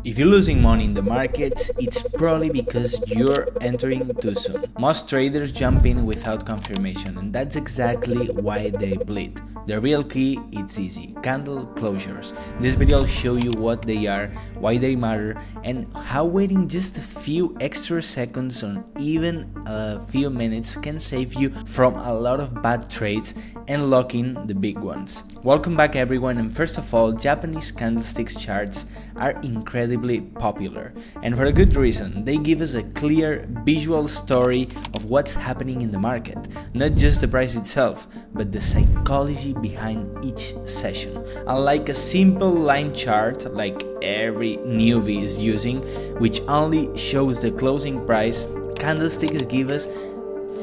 If you're losing money in the markets, it's probably because you're entering too soon. Most traders jump in without confirmation, and that's exactly why they bleed. The real key is easy: candle closures. This video will show you what they are, why they matter, and how waiting just a few extra seconds or even a few minutes can save you from a lot of bad trades and lock in the big ones. Welcome back everyone, and first of all, Japanese candlesticks charts are incredibly popular, and for a good reason. They give us a clear visual story of what's happening in the market, not just the price itself, but the psychology behind each session. Unlike a simple line chart like every newbie is using, which only shows the closing price, candlesticks give us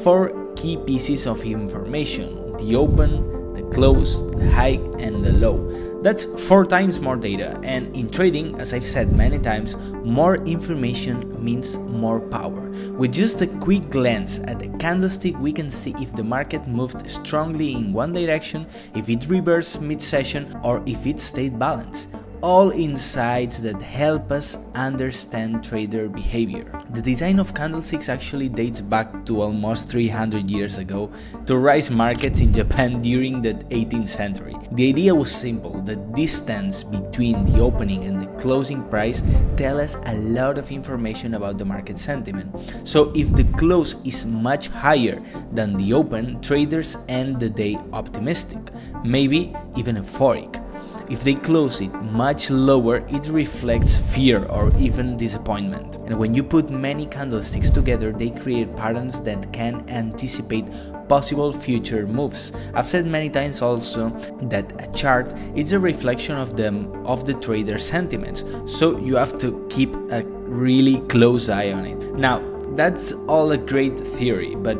four key pieces of information: the open, the close, the high, and the low. That's 4 times more data, and in trading, as I've said many times, more information means more power. With just a quick glance at the candlestick, we can see if the market moved strongly in one direction, if it reversed mid-session, or if it stayed balanced. All insights that help us understand trader behavior. The design of candlesticks actually dates back to almost 300 years ago to rice markets in Japan during the 18th century. The idea was simple: the distance between the opening and the closing price tell us a lot of information about the market sentiment. So if the close is much higher than the open, traders end the day optimistic, maybe even euphoric. If they close it much lower, it reflects fear or even disappointment. And when you put many candlesticks together, they create patterns that can anticipate possible future moves. I've said many times also that a chart is a reflection of the trader's sentiments, so you have to keep a really close eye on it. Now, that's all a great theory, but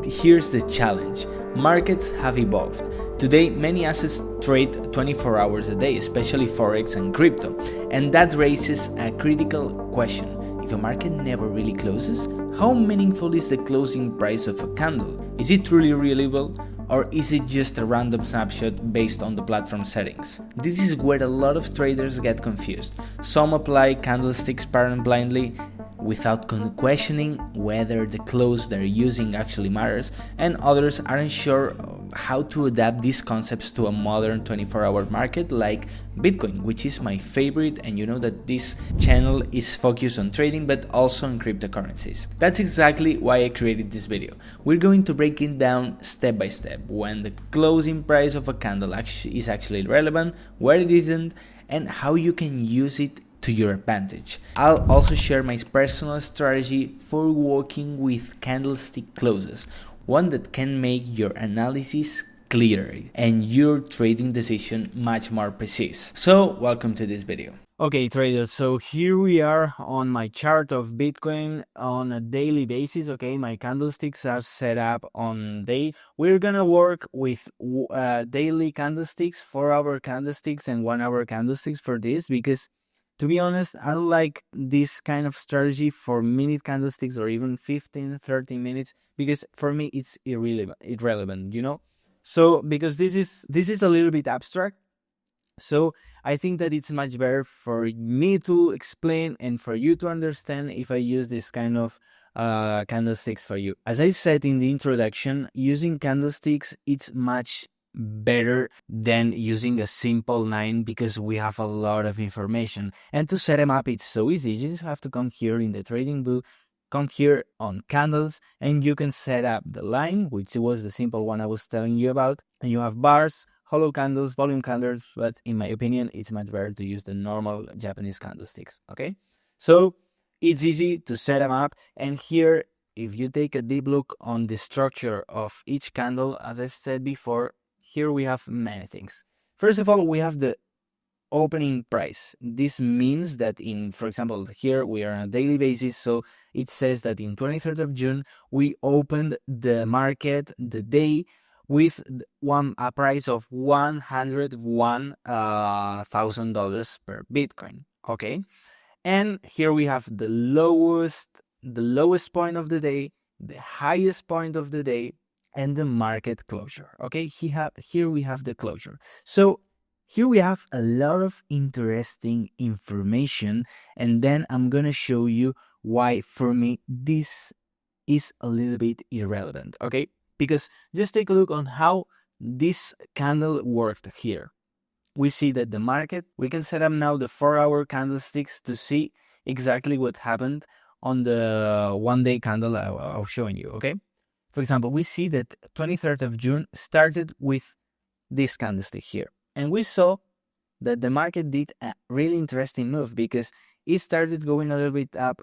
here's the challenge. Markets have evolved. Today, many assets trade 24 hours a day, especially Forex and crypto, and that raises a critical question. If a market never really closes, how meaningful is the closing price of a candle? Is it truly reliable, or is it just a random snapshot based on the platform settings? This is where a lot of traders get confused. Some apply candlesticks pattern blindly, without questioning whether the close they're using actually matters, and others aren't sure how to adapt these concepts to a modern 24-hour market like Bitcoin, which is my favorite, and you know that this channel is focused on trading but also on cryptocurrencies. That's exactly why I created this video. We're going to break it down step by step, when the closing price of a candle is actually relevant, where it isn't, and how you can use it to your advantage. I'll also share my personal strategy for working with candlestick closes, one that can make your analysis clearer and your trading decision much more precise. So, welcome to this video. Okay, traders, so here we are on my chart of Bitcoin on a daily basis. Okay, my candlesticks are set up on day. We're gonna work with daily candlesticks, 4-hour candlesticks, and 1-hour candlesticks for this, because to be honest, I don't like this kind of strategy for minute candlesticks or even 15, 30 minutes, because for me it's irrelevant, you know? So because this is a little bit abstract, so I think that it's much better for me to explain and for you to understand if I use this kind of candlesticks for you. As I said in the introduction, using candlesticks, it's much better than using a simple line, because we have a lot of information, and to set them up it's so easy. You just have to come here in the trading book, come here on candles, and you can set up the line, which was the simple one I was telling you about, and you have bars, hollow candles, volume candles, but in my opinion it's much better to use the normal Japanese candlesticks. Okay, so it's easy to set them up, and here if you take a deep look on the structure of each candle, as I've said before, here we have many things. First of all, we have the opening price. This means that for example, here we are on a daily basis, so it says that in 23rd of June, we opened the market, the day, with a price of $101,000 per Bitcoin. Okay, and here we have the lowest point of the day, the highest point of the day, and the market closure. Okay, here we have the closure. So here we have a lot of interesting information, and then I'm gonna show you why for me this is a little bit irrelevant, okay? Because just take a look on how this candle worked here. We see that the market, we can set up now the 4-hour candlesticks to see exactly what happened on the 1-day candle I was showing you, okay? For example, we see that 23rd of June started with this candlestick here. And we saw that the market did a really interesting move because it started going a little bit up.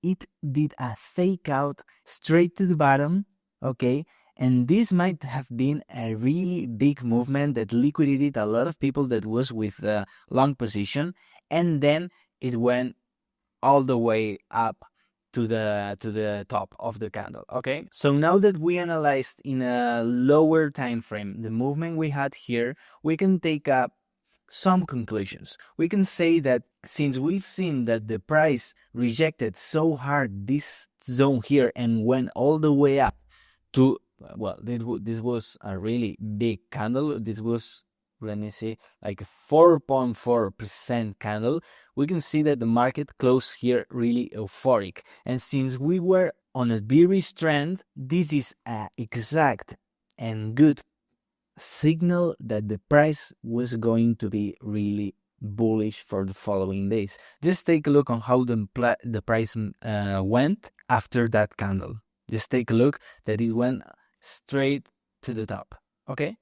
It did a fake out straight to the bottom, okay? And this might have been a really big movement that liquidated a lot of people that was with a long position. And then it went all the way up to the top of the candle, okay? So now that we analyzed in a lower time frame the movement we had here, we can take up some conclusions. We can say that since we've seen that the price rejected so hard this zone here and went all the way up to, well, this was a really big candle. This was, let me see, like a 4.4% candle. We can see that the market closed here really euphoric. And since we were on a bearish trend, this is an exact and good signal that the price was going to be really bullish for the following days. Just take a look on how the price went after that candle. Just take a look that it went straight to the top, okay?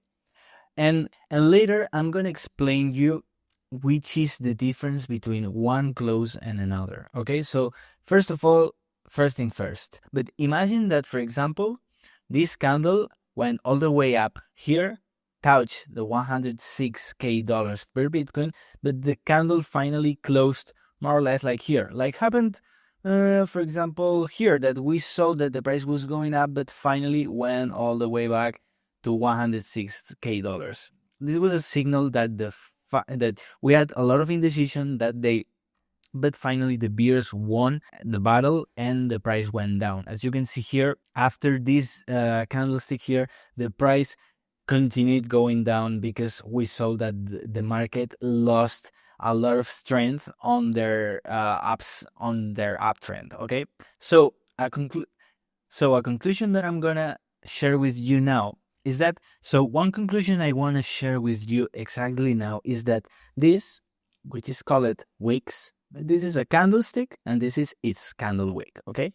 And later I'm going to explain you which is the difference between one close and another, okay? So first of all, first thing first. But imagine that, for example, this candle went all the way up here, touched the $106K per Bitcoin, but the candle finally closed more or less like here, like happened for example here, that we saw that the price was going up but finally went all the way back to $106K. This was a signal that that we had a lot of indecision that day, but finally the bears won the battle and the price went down. As you can see here, after this candlestick here, the price continued going down because we saw that the market lost a lot of strength on their uptrend. Okay, so a conclusion that I'm gonna share with you now is that, so one conclusion I want to share with you exactly now is that this, which is called wicks, this is a candlestick and this is its candle wick. Okay,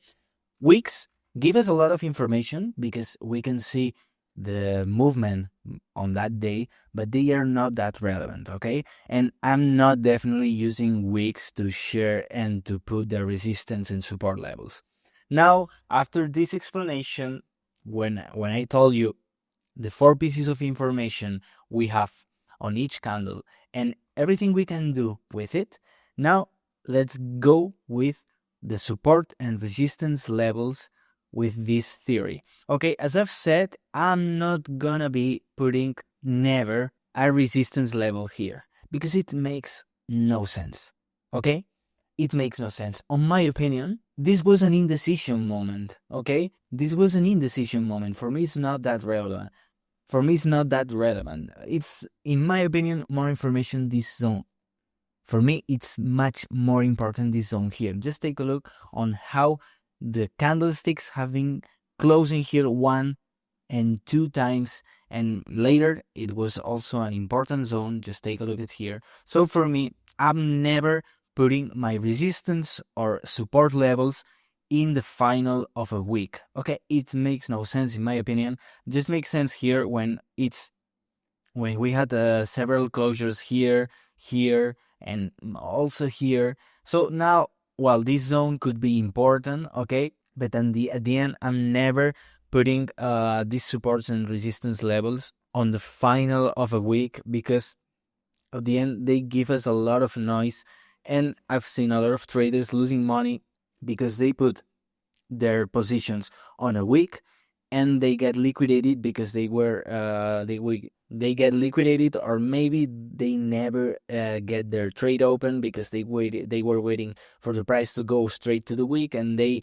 wicks give us a lot of information because we can see the movement on that day, but they are not that relevant, okay? And I'm not definitely using wicks to share and to put the resistance and support levels. Now, after this explanation, when I told you the 4 pieces of information we have on each candle and everything we can do with it, now let's go with the support and resistance levels with this theory. Okay, as I've said, I'm not gonna be putting never a resistance level here because it makes no sense. Okay, it makes no sense. On my opinion, this was an indecision moment. Okay, this was an indecision moment. For me, it's not that relevant. It's, in my opinion, more information this zone. For me, it's much more important this zone here. Just take a look on how the candlesticks have been closing here 1 and 2 times, and later it was also an important zone. Just take a look at here. So for me, I'm never putting my resistance or support levels in the final of a week. Okay, it makes no sense in my opinion. It just makes sense here when we had several closures here, and also here. So now, well, this zone could be important, okay? But at the end, I'm never putting these supports and resistance levels on the final of a week because at the end, they give us a lot of noise. And I've seen a lot of traders losing money because they put their positions on a week and they get liquidated because they they get liquidated, or maybe they never get their trade open because they were waiting for the price to go straight to the wick, and they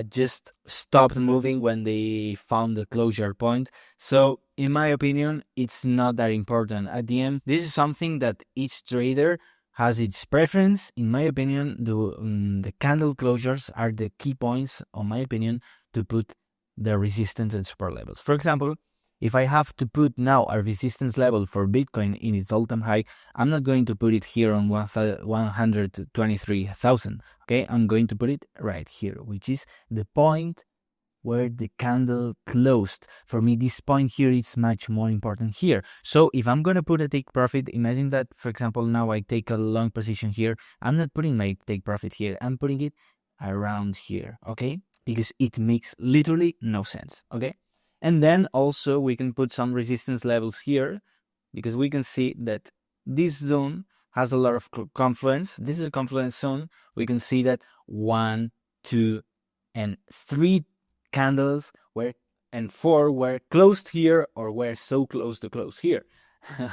just stopped moving when they found the closure point. So in my opinion, it's not that important. At the end, this is something that each trader has its preference. In my opinion, the candle closures are the key points, on my opinion, to put the resistance and support levels. For example, if I have to put now a resistance level for Bitcoin in its all-time high, I'm not going to put it here on 123,000. Okay, I'm going to put it right here, which is the point where the candle closed. For me, this point here is much more important here. So if I'm going to put a take profit, imagine that, for example, now I take a long position here. I'm not putting my take profit here. I'm putting it around here, okay? Because it makes literally no sense, okay? And then also we can put some resistance levels here, because we can see that this zone has a lot of confluence. This is a confluence zone. We can see that 1, 2, and 3 candles and 4 were closed here, or were so close to close here.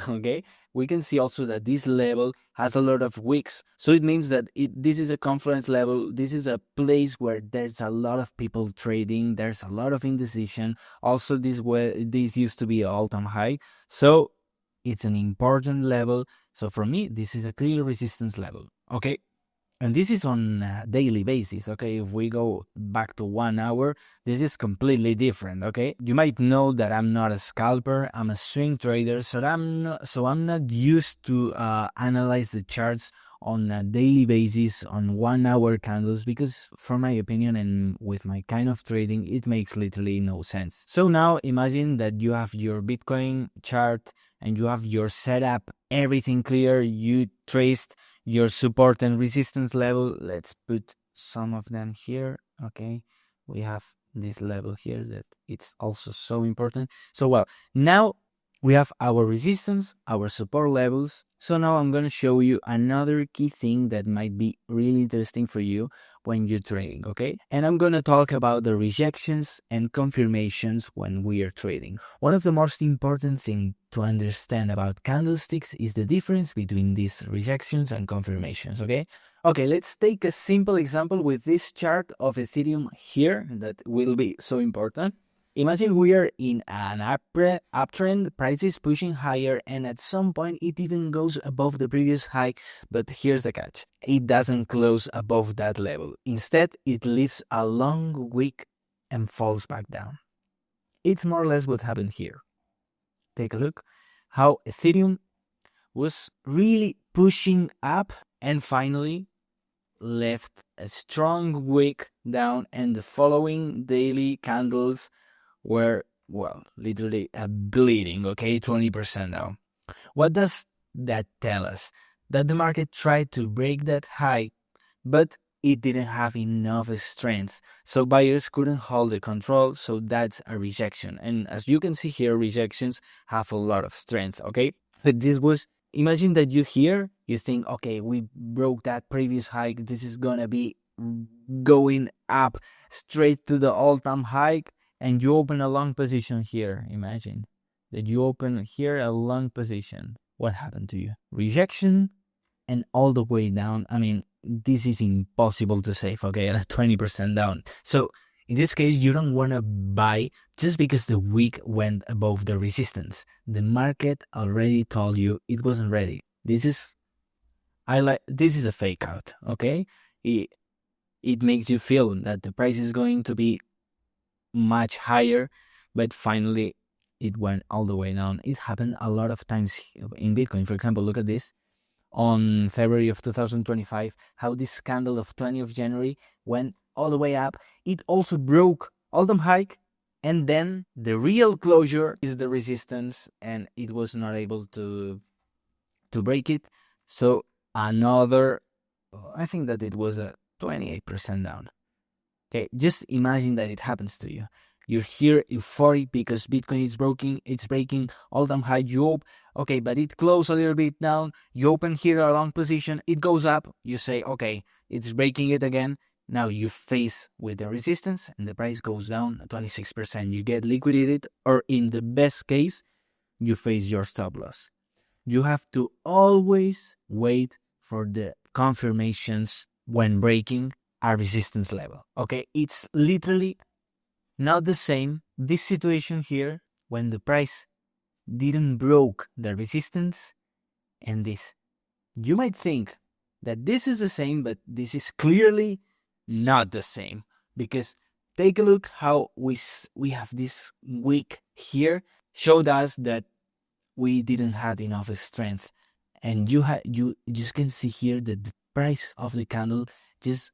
Okay, we can see also that this level has a lot of wicks, so it means that this is a confluence level. This is a place where there's a lot of people trading, there's a lot of indecision. Also, this used to be an all-time high, so it's an important level. So for me, this is a clear resistance level, okay? And this is on a daily basis, okay? If we go back to 1 hour, this is completely different, okay? You might know that I'm not a scalper, I'm a swing trader, so I'm not used to analyze the charts on a daily basis on 1 hour candles, because for my opinion and with my kind of trading, it makes literally no sense. So now imagine that you have your Bitcoin chart and you have your setup, everything clear, you traced your support and resistance level. Let's put some of them here, okay? We have this level here that it's also so important. So well, now we have our resistance, our support levels. So now I'm going to show you another key thing that might be really interesting for you when you're trading, okay? And I'm going to talk about the rejections and confirmations when we are trading. One of the most important things to understand about candlesticks is the difference between these rejections and confirmations, okay? Okay, let's take a simple example with this chart of Ethereum here that will be so important. Imagine we are in an uptrend, prices pushing higher, and at some point it even goes above the previous high, but here's the catch. It doesn't close above that level. Instead, it leaves a long wick and falls back down. It's more or less what happened here. Take a look how Ethereum was really pushing up and finally left a strong wick down, and the following daily candles were, well, literally bleeding, okay, 20% down. What does that tell us? That the market tried to break that high, but it didn't have enough strength, so buyers couldn't hold the control, so that's a rejection. And as you can see here, rejections have a lot of strength, okay? But this was, imagine that you here, you think, okay, we broke that previous high, this is gonna be going up straight to the all-time high, and you open a long position here. Imagine that you open here a long position. What happened to you? Rejection and all the way down. I mean, this is impossible to save, okay, at 20% down. So in this case, you don't want to buy just because the wick went above the resistance. The market already told you it wasn't ready. This is a fake out, okay? It makes you feel that the price is going to be much higher, but finally it went all the way down. It happened a lot of times in Bitcoin. For example, look at this on February of 2025, how this candle of 20th of January went all the way up. It also broke all-time high, and then the real closure is the resistance, and it was not able to break it. So another, I think that it was a 28% down. Okay, just imagine that it happens to you. You're here euphoric because Bitcoin is breaking all-time high. Okay, but it closed a little bit down. You open here a long position, it goes up. You say, okay, it's breaking it again. Now you face with the resistance and the price goes down 26%. You get liquidated, or in the best case, you face your stop loss. You have to always wait for the confirmations when breaking a resistance level. Okay, it's literally not the same. This situation here, when the price didn't broke the resistance, and this. You might think that this is the same, but this is clearly not the same, because take a look how we have this wick here showed us that we didn't have enough strength, and you just can see here that the price of the candle just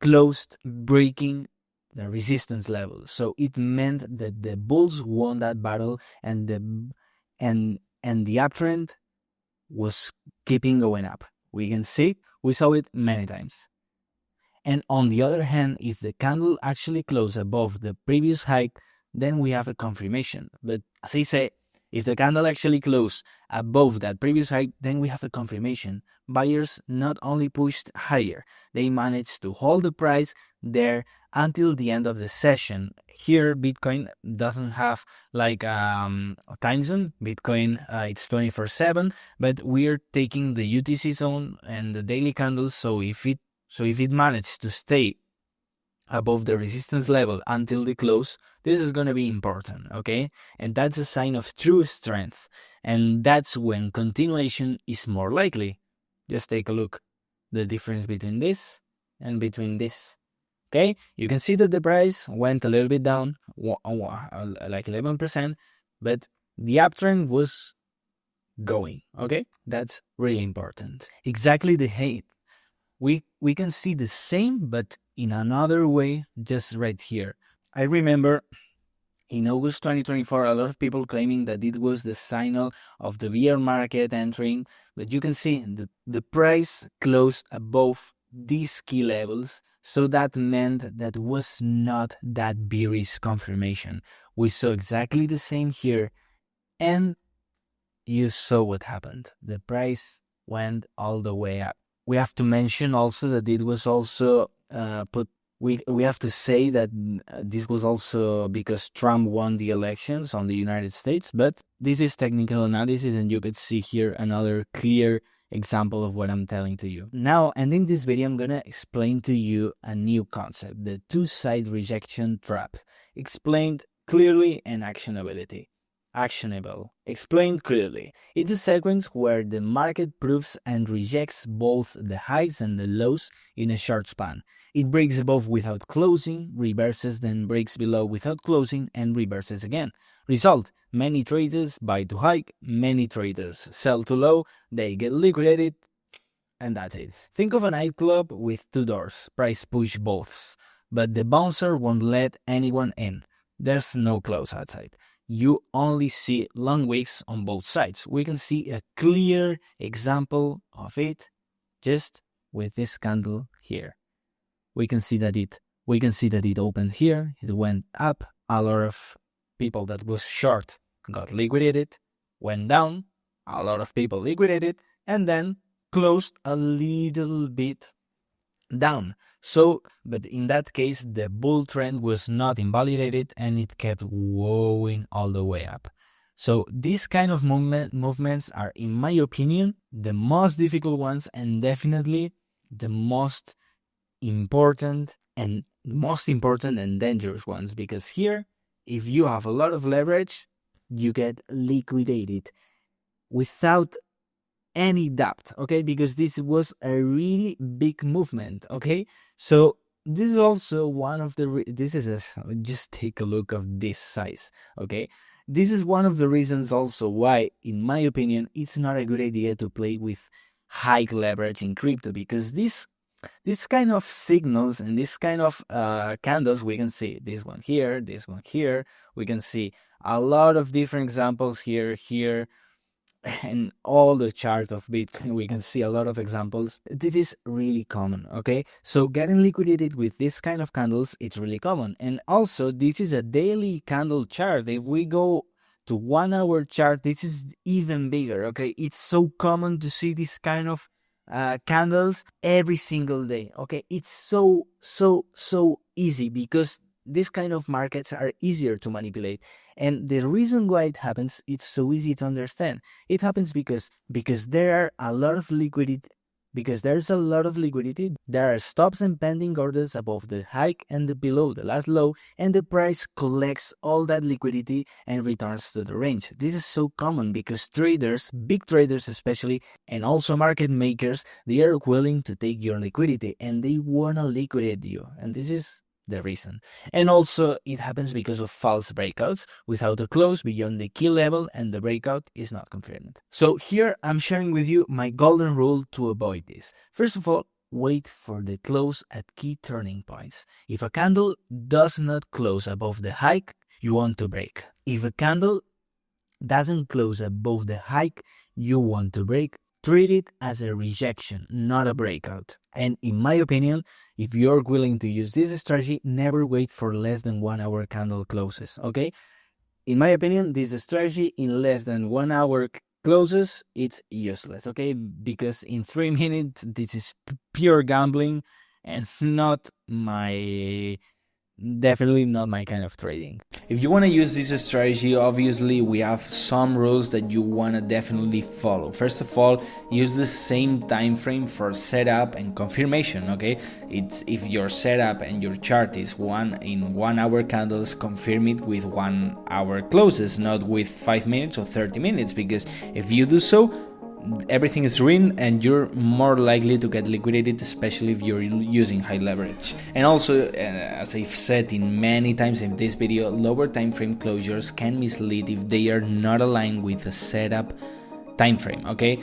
closed breaking the resistance level. So it meant that the bulls won that battle, and the uptrend was keeping going up. We saw it many times. And on the other hand, if the candle actually closed above the previous high, then we have a confirmation. But as I say, if the candle actually closed above that previous high, then we have a confirmation. Buyers not only pushed higher, they managed to hold the price there until the end of the session. Here, Bitcoin doesn't have like a time zone. Bitcoin, it's 24/7, but we're taking the UTC zone and the daily candles. So if it managed to stay above the resistance level until the close, this is going to be important, okay? And that's a sign of true strength. And that's when continuation is more likely. Just take a look. The difference between this and between this. Okay? You can see that the price went a little bit down, like 11%, but the uptrend was going, okay? That's really important. Exactly the height. We can see the same, but in another way, just right here. I remember in August 2024, a lot of people claiming that it was the signal of the bear market entering, but you can see the price closed above these key levels, so that meant that was not that bearish confirmation. We saw exactly the same here, and you saw what happened. The price went all the way up. We have to mention also that it was also we have to say that this was also because Trump won the elections on the United States, but this is technical analysis, and you could see here another clear example of what I'm telling to you. Now, ending this video, I'm gonna explain to you a new concept, the two-side rejection trap, explained clearly and actionable. Explained clearly. It's a sequence where the market proves and rejects both the highs and the lows in a short span. It breaks above without closing, reverses, then breaks below without closing, and reverses again. Result: many traders buy too high, many traders sell too low, they get liquidated, and that's it. Think of a nightclub with two doors, price push both, but the bouncer won't let anyone in. There's no close outside. You only see long wicks on both sides. We can see a clear example of it just with this candle here. We can see that it opened here, it went up, a lot of people that was short got liquidated, went down, a lot of people liquidated, and then closed a little bit down. So, but in that case, the bull trend was not invalidated and it kept going all the way up. So these kind of movements are, in my opinion, the most difficult ones, and definitely the most important and dangerous ones, because here, if you have a lot of leverage, you get liquidated without any doubt, okay? Because this was a really big movement, okay? So this is also one of the just take a look of this size, okay? This is one of the reasons also why, in my opinion, it's not a good idea to play with high leverage in crypto, because this kind of signals and this kind of candles, we can see this one here, we can see a lot of different examples here, and all the chart of Bitcoin, we can see a lot of examples. This is really common, okay? So getting liquidated with this kind of candles, it's really common. And also, this is a daily candle chart. If we go to 1 hour chart, this is even bigger, okay? It's so common to see this kind of candles every single day, okay? It's so easy, because these kind of markets are easier to manipulate. And the reason why it happens, it's so easy to understand. It happens because there are a lot of liquidity. Because there's a lot of liquidity, there are stops and pending orders above the high and below the last low, and the price collects all that liquidity and returns to the range. This is so common because traders, big traders especially, and also market makers, they are willing to take your liquidity and they want to liquidate you. And this is the reason. And also it happens because of false breakouts without a close beyond the key level and the breakout is not confirmed. So here I'm sharing with you my golden rule to avoid this. First of all, wait for the close at key turning points. If a candle does not close above the high, you want to break. If a candle doesn't close above the high you want to break, treat it as a rejection, not a breakout. And in my opinion, if you're willing to use this strategy, never wait for less than 1 hour candle closes, okay? In my opinion, this strategy in less than 1 hour closes, it's useless, okay? Because in 3 minutes, this is pure gambling and definitely not my kind of trading. If you want to use this strategy, obviously we have some rules that you want to definitely follow. First of all, use the same time frame for setup and confirmation, okay? It's if your setup and your chart is 1 hour candles, confirm it with 1 hour closes, not with 5 minutes or 30 minutes, because if you do so, everything is ruined and you're more likely to get liquidated, especially if you're using high leverage. And also, as I've said in many times in this video, lower time frame closures can mislead if they are not aligned with the setup time frame, okay?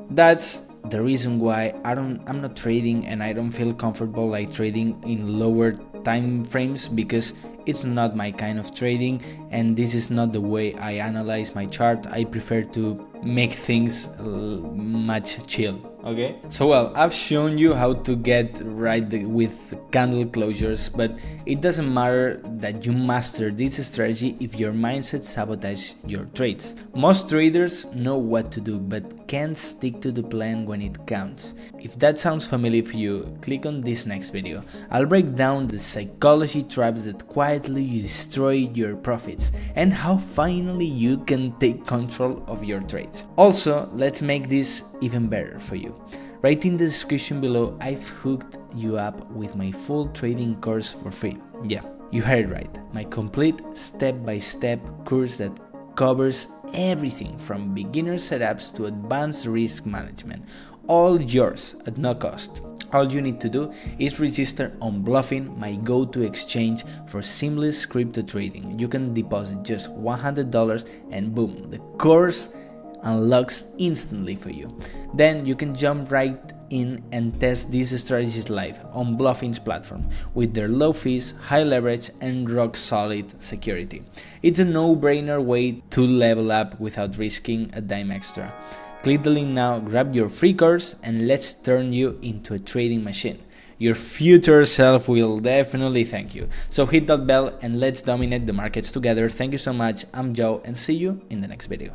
That's the reason why I'm not trading and I don't feel comfortable like trading in lower time frames, because it's not my kind of trading and this is not the way I analyze my chart. I prefer to make things much chill, okay? So well, I've shown you how to get right with candle closures, but it doesn't matter that you master this strategy if your mindset sabotages your trades. Most traders know what to do but can't stick to the plan when it counts. If that sounds familiar for you, click on this next video. I'll break down the psychology traps that quietly destroy your profits and how finally you can take control of your trades. Also, let's make this even better for you. Right in the description below, I've hooked you up with my full trading course for free. Yeah, you heard right. My complete step-by-step course that covers everything from beginner setups to advanced risk management. All yours at no cost. All you need to do is register on Bluffin, my go-to exchange for seamless crypto trading. You can deposit just $100 and boom, the course unlocks instantly for you. Then you can jump right in and test these strategies live on Bluffin's platform with their low fees, high leverage and rock solid security. It's a no-brainer way to level up without risking a dime extra. Click the link now, grab your free course and let's turn you into a trading machine. Your future self will definitely thank you. So hit that bell and let's dominate the markets together. Thank you so much. I'm Joe and see you in the next video.